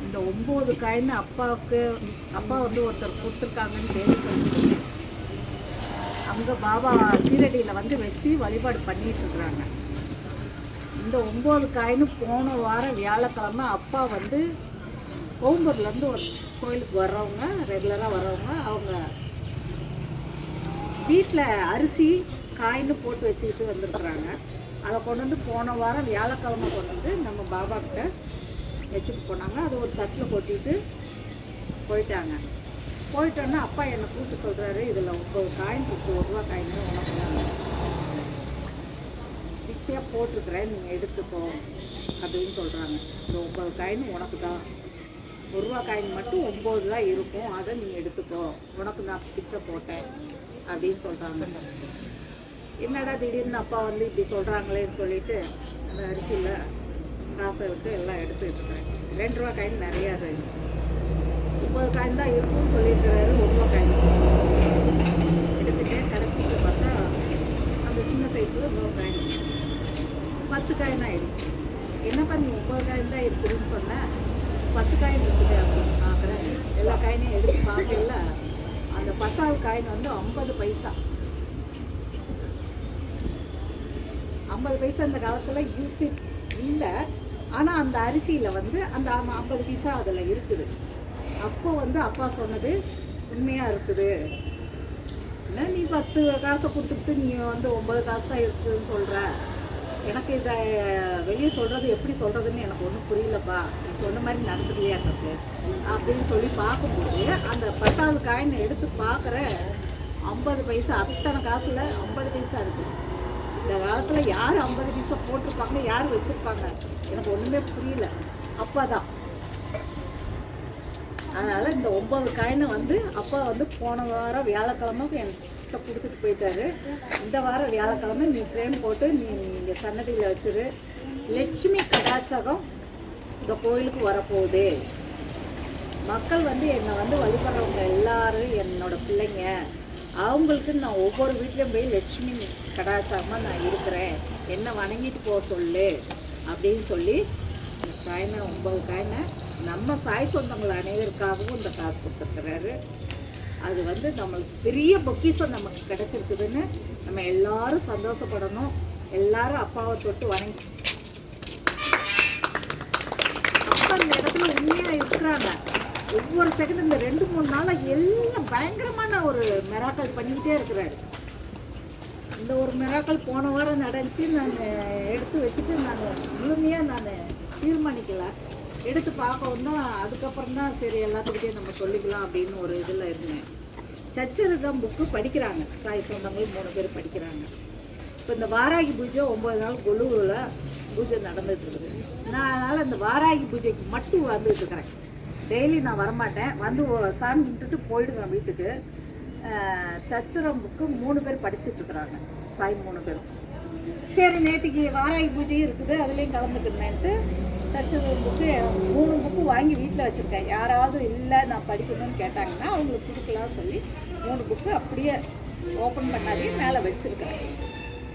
இந்த 9 காயின் அப்பா வந்து ஒருத்தர் கொடுத்துருக்காங்கன்னு கேள்விப்பட்டிருக்கேன். அவங்க பாபா சீரடியில் வந்து வச்சு வழிபாடு பண்ணிட்டு இருக்கிறாங்க. இந்த 9 காயினும் போன வாரம் வியாழக்கிழமை அப்பா வந்து கோயம்பூர்லேருந்து ஒரு கோயிலுக்கு வர்றவங்க, ரெகுலராக வர்றவங்க, அவங்க வீட்டில் அரிசி காயின்னு போட்டு வச்சுக்கிட்டு வந்திருக்குறாங்க. அதை கொண்டு வந்து போன வாரம் வியாழக்கிழமை கொண்டு வந்து நம்ம பாபா கிட்ட வச்சுட்டு போனாங்க. அது ஒரு தட்டில் கொட்டிட்டு போயிட்டாங்க. போயிட்டோன்னா அப்பா என்னை கூப்பிட்டு சொல்கிறாரு, இதில் 9 காயின் இருக்கு, 1 ரூபா காயின் உனக்கு தான் பிச்சையாக போட்டிருக்கிறேன், நீங்கள் எடுத்துக்கோ அப்படின்னு சொல்கிறாங்க. இந்த 9 காயின் உனக்கு தான், 1 ரூபா காயின் மட்டும் 9 தான் இருக்கும், அதை நீங்கள் எடுத்துக்கோ, உனக்கு நான் பிச்சை போட்டேன் அப்படின்னு சொல்கிறாங்க. என்னடா திடீர்னு அப்பா வந்து இப்படி சொல்கிறாங்களேன்னு சொல்லிட்டு அந்த அரிசியில் காசை விட்டு எல்லாம் எடுத்துக்கிட்டு இருக்கிறேன். 2 ரூபா காயின் நிறையா இருந்துச்சு. 9 காயின் தான் இருக்கும்னு சொல்லியிருக்கிறாரு. 1 ரூபா காயின் எடுத்துகிட்டேன். கடைசியில் பார்த்தா அந்த சின்ன சைஸில் 1 காயின் 10 காயின் ஆகிடுச்சு. என்னப்பா நீ 9 காயின் தான் இருக்குதுன்னு சொன்னேன், 10 காயின் இருக்குது அப்படின்னு பார்க்குறேன். எல்லா காயினையும் எடுத்து பார்க்கல. அந்த 10வது காயின் வந்து 50 பைசா. 50 பைசா இந்த காலத்தில் யூஸ் இல்லை. ஆனால் அந்த அரிசியில் வந்து அந்த 50 பைசா அதில் இருக்குது. அப்போ வந்து அப்பா சொன்னது உண்மையாக இருக்குது. ஏன்னா நீ 10 காசை கொடுத்துட்டு நீ வந்து 9 காசு தான் இருக்குதுன்னு சொல்கிற, எனக்கு இதை வெளியே சொல்கிறது எப்படி சொல்கிறதுன்னு எனக்கு ஒன்றும் புரியலப்பா, நீ சொன்ன மாதிரி நடந்துக்கலையாட்டுருக்கு அப்படின்னு சொல்லி பார்க்கும்போது அந்த 10வது காயினை எடுத்து பார்க்குறேன். 50 பைசா, அத்தனை காசில் 50 பைசா இருக்குது. இந்த காலத்தில் யார் 50 பைசா போட்டிருப்பாங்க, யார் வச்சுருப்பாங்க, எனக்கு ஒன்றுமே புரியல. அப்பா தான். அதனால் இந்த 9 காயினை வந்து அப்பா வந்து போன வாரம் வியாழக்கிழமை என்கிட்ட கொடுத்துட்டு போயிட்டாரு. இந்த வாரம் வியாழக்கிழமை நீ ஃப்ரேம் போட்டு நீ இங்கே சன்னதியில் வச்சுரு. லட்சுமி கடாட்சகம் இந்த கோயிலுக்கு வரப்போகுது. மக்கள் வந்து என்னை வந்து வழிபடுறவங்க எல்லாரும் என்னோட பிள்ளைங்க, அவங்களுக்கு நான் ஒவ்வொரு வீட்லேயும் போய் லட்சுமி கடாட்சகமாக நான் இருக்கிறேன், என்னை வணங்கிட்டு போக சொல்லு அப்படின்னு சொல்லி இந்த காயினை 9 காயினை நம்ம சாய் சொந்தங்கள் அனைவருக்காகவும் இந்த காசு கொடுத்துருக்குறாரு. அது வந்து நம்மளுக்கு பெரிய பொக்கிஷம் நமக்கு கிடச்சிருக்குதுன்னு நம்ம எல்லாரும் சந்தோஷப்படணும். எல்லாரும் அப்பாவை தொட்டு வணங்கி அப்பா இந்த இடத்துல உண்மையாக இருக்கிறாங்க. ஒவ்வொரு செகண்ட் இந்த 2-3 நாளாக எல்லாம் பயங்கரமான ஒரு மிராக்கள் பண்ணிக்கிட்டே இருக்கிறாரு. இந்த ஒரு மிராக்கள் போன வாரம் நடந்துச்சு. நான் எடுத்து வச்சுட்டு நான் முழுமையாக நான் தீர்மானிக்கல, எடுத்து பார்க்கவும் தான் அதுக்கப்புறம் தான் சரி எல்லாத்துக்கிட்டே நம்ம சொல்லிக்கலாம் அப்படின்னு ஒரு இதில் இருந்தேன். சச்சரிதம் புக்கு படிக்கிறாங்க, சாய் சொந்தங்கள் 3 பேர் படிக்கிறாங்க. இப்போ இந்த வாராகி பூஜை 9 நாள் கொல்லூரில் பூஜை நடந்துகிட்ருக்குது. நான் அதனால் இந்த வாராகி பூஜைக்கு மட்டும் வந்துட்டுருக்கிறேன். டெய்லி நான் வரமாட்டேன், வந்து சாமி கும்பிட்டுட்டு போயிடுவேன் வீட்டுக்கு. சச்சரம் புக்கு 3 பேர் படிச்சுட்ருக்குறாங்க, சாய் 3 பேரும். சரி நேற்றுக்கு வாராகி பூஜையும் இருக்குது, அதுலேயும் கலந்துக்கிட்டேன்ட்டு சச்சரம் புக்கு 3 புக்கு வாங்கி வீட்டில் வச்சுருக்கேன். யாராவது இல்லை நான் படிக்கணும்னு கேட்டாங்கன்னா அவங்களுக்கு கொடுக்கலாம்னு சொல்லி 3 புக்கு அப்படியே ஓப்பன் பண்ணாதே மேலே வச்சுருக்கிறேன்,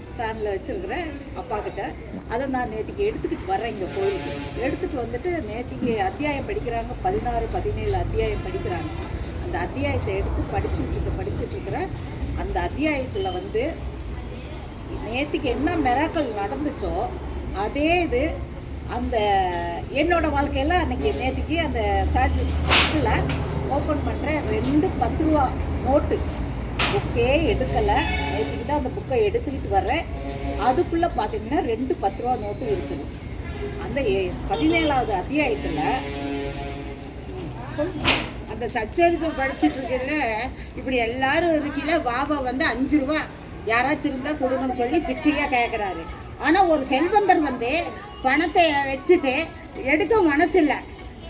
ஸ்டாண்டில் வச்சுருக்கிறேன் அப்பா கிட்ட. அதை நான் நேற்றுக்கு எடுத்துக்கிட்டு வரேன் இங்கே கோயிலுக்கு. எடுத்துகிட்டு வந்துட்டு நேற்றுக்கு அத்தியாயம் படிக்கிறாங்க, 16, 17 அத்தியாயம் படிக்கிறாங்க. அந்த அத்தியாயத்தை எடுத்து படிச்சுட்ருக்கிறேன். அந்த அத்தியாயத்தில் வந்து நேற்றுக்கு என்ன மிராக்கள் நடந்துச்சோ அதே இது அந்த என்னோடய வாழ்க்கையில் அன்றைக்கி நேற்றுக்கு அந்த சார்ஜ் புக்கில் ஓப்பன் பண்ணுறேன். 2 10 ரூபா நோட்டு புக்கே எடுக்கலை. நேற்றுக்கு தான் அந்த புக்கை எடுத்துக்கிட்டு வர்றேன். அதுக்குள்ளே பார்த்தீங்கன்னா 2 10 ரூபா நோட்டு இருக்குது. அந்த 17வது அத்தியாயத்தில் அந்த சச்சரிதம் படிச்சுட்டு இருக்கிற இப்படி எல்லாரும் இருக்கையில பாபா வந்து 5 ரூபா யாராச்சும் இருந்தால் கொடுங்கன்னு சொல்லி பிச்சையாக கேட்குறாரு. ஆனால் ஒரு செல்வந்தர் வந்து பணத்தை வச்சுட்டு எடுக்க மனசு இல்லை,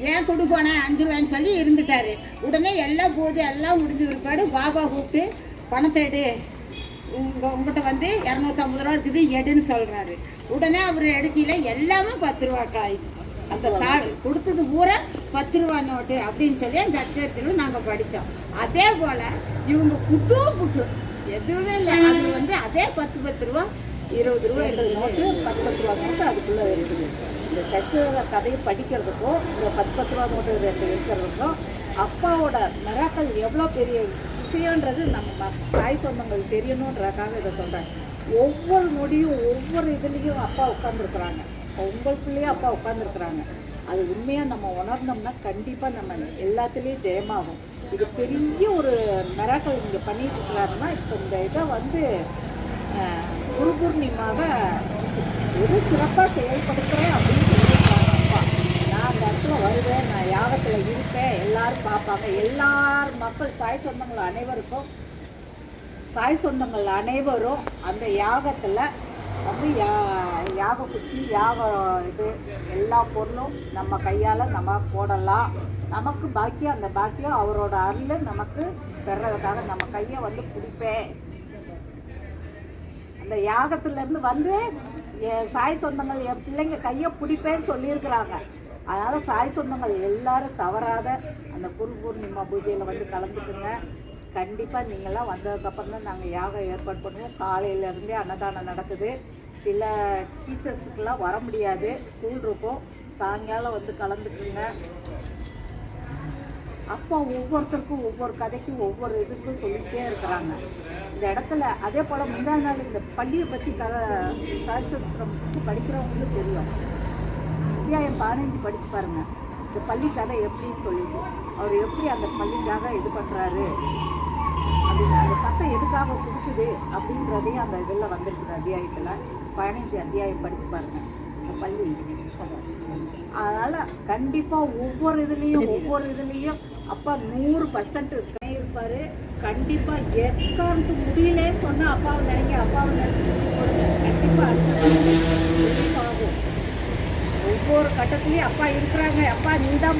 ஏன் கொடுப்பானே 5 ரூபான்னு சொல்லி இருந்துட்டாரு. உடனே எல்லா பூஜை எல்லாம் முடிஞ்ச பிற்பாடு பாபா கூப்பிட்டு பணத்தை எடு, உங்கள்கிட்ட வந்து 250 ரூபா இருக்குது எடுன்னு சொல்கிறாரு. உடனே அவர் எடுக்கையில் எல்லாமே 10 ரூபா காய், அந்த தாள் கொடுத்தது பூரா 10 ரூபா நோட்டு அப்படின்னு சொல்லி அந்த அச்சத்தில் நாங்கள் படித்தோம். அதே போல் இவங்க புது புக்கு எதுவுமே இல்லை, அதில் வந்து அதே 10 ரூபா 20 ரூபா 20 நோட்டு 10 ரூபா நோட்டு அதுக்குள்ளே இருக்குது. இந்த சச்சரக கதையை படிக்கிறதுக்கும் இந்த 10 ரூபா நோட்டு 2 இருக்கிறதுக்கும் அப்பாவோட மிராக்கள் எவ்வளோ பெரிய விஷயன்றது நம்ம தாய் சொந்தங்கள் தெரியணுன்றதுக்காக இதை சொல்கிறேன். ஒவ்வொரு நொடியும் ஒவ்வொரு இதுலேயும் அப்பா உட்காந்துருக்குறாங்க, உங்களுக்குள்ளேயே அப்பா உட்காந்துருக்குறாங்க. அது உண்மையாக நம்ம உணர்ந்தோம்னா கண்டிப்பாக நம்ம எல்லாத்துலேயும் ஜெயமாகும். இது பெரிய ஒரு மிராக்கள் இங்கே பண்ணிட்டு இருக்கிறாருன்னா இப்போ இந்த இதை வந்து குரு பூர்ணிமாவை ஒரு சிறப்பாக செயல்படுத்துகிறேன் அப்படின்னு சொல்லியிருக்காங்க அப்பா. நான் அந்த இடத்துல வருவேன், நான் யாகத்தில் இருப்பேன், எல்லாரும் பார்ப்பாங்க. எல்லார் மக்கள் சாய் சொந்தங்கள் அனைவரும் அந்த யாகத்தில் வந்து யாக குச்சி இது எல்லா பொருளும் நம்ம கையால் நம்ம போடலாம். நமக்கு பாக்கியம், அந்த பாக்கியம் அவரோட அருள் நமக்கு பெறதுக்காக நம்ம கையை வந்து பிடிப்பேன். அந்த யாகத்துலேருந்து வந்து சாய் சொந்தங்கள் என் பிள்ளைங்க கையை பிடிப்பேன்னு சொல்லியிருக்கிறாங்க. அதனால் சாய் சொந்தங்கள் எல்லாரும் தவறாத அந்த குரு பூர்ணிமா பூஜையில் வந்து கலந்துக்குங்க. கண்டிப்பாக நீங்களாம் வந்ததுக்கப்புறம் தான் நாங்கள் யாகம் ஏற்பாடு பண்ணுவோம். காலையிலேருந்தே அன்னதானம் நடக்குது. சில டீச்சர்ஸுக்கெல்லாம் வர முடியாது, ஸ்கூல் இருக்கும். சாயங்காலம் வந்து கலந்துக்குங்க. அப்பா ஒவ்வொருத்தருக்கும் ஒவ்வொரு கதைக்கும் ஒவ்வொரு இதுக்கும் சொல்லிகிட்டே இருக்கிறாங்க இந்த இடத்துல. அதே போல் முந்தா நாள் இந்த பள்ளியை பற்றி சாஸ்திரம் படிக்கிறவங்களுக்கு தெரியும். அத்தியாயம் 15 படித்து பாருங்கள், இந்த பள்ளி கதை எப்படின்னு சொல்லிட்டு அவர் எப்படி அந்த பள்ளிக்காக இது பண்ணுறாரு அப்படின்னு, அந்த சட்டம் எதுக்காக கொடுக்குது அப்படின்றதையும் அந்த இதில் வந்திருக்குது. அத்தியாயத்தில் 15 அத்தியாயம் படித்து பாருங்கள் இந்த பள்ளி கதை. அதனால் கண்டிப்பாக ஒவ்வொரு இதுலேயும் அப்பா 100% இருப்பார். கண்டிப்பாக எக்காரணத்து முடியலேன்னு சொன்னால் அப்பாவை நினச்சி கொடுங்க. கண்டிப்பாக அடுத்த ஆகும். ஒவ்வொரு கட்டத்துலேயும் அப்பா இருக்கிறாங்க. அப்பா நீ தான்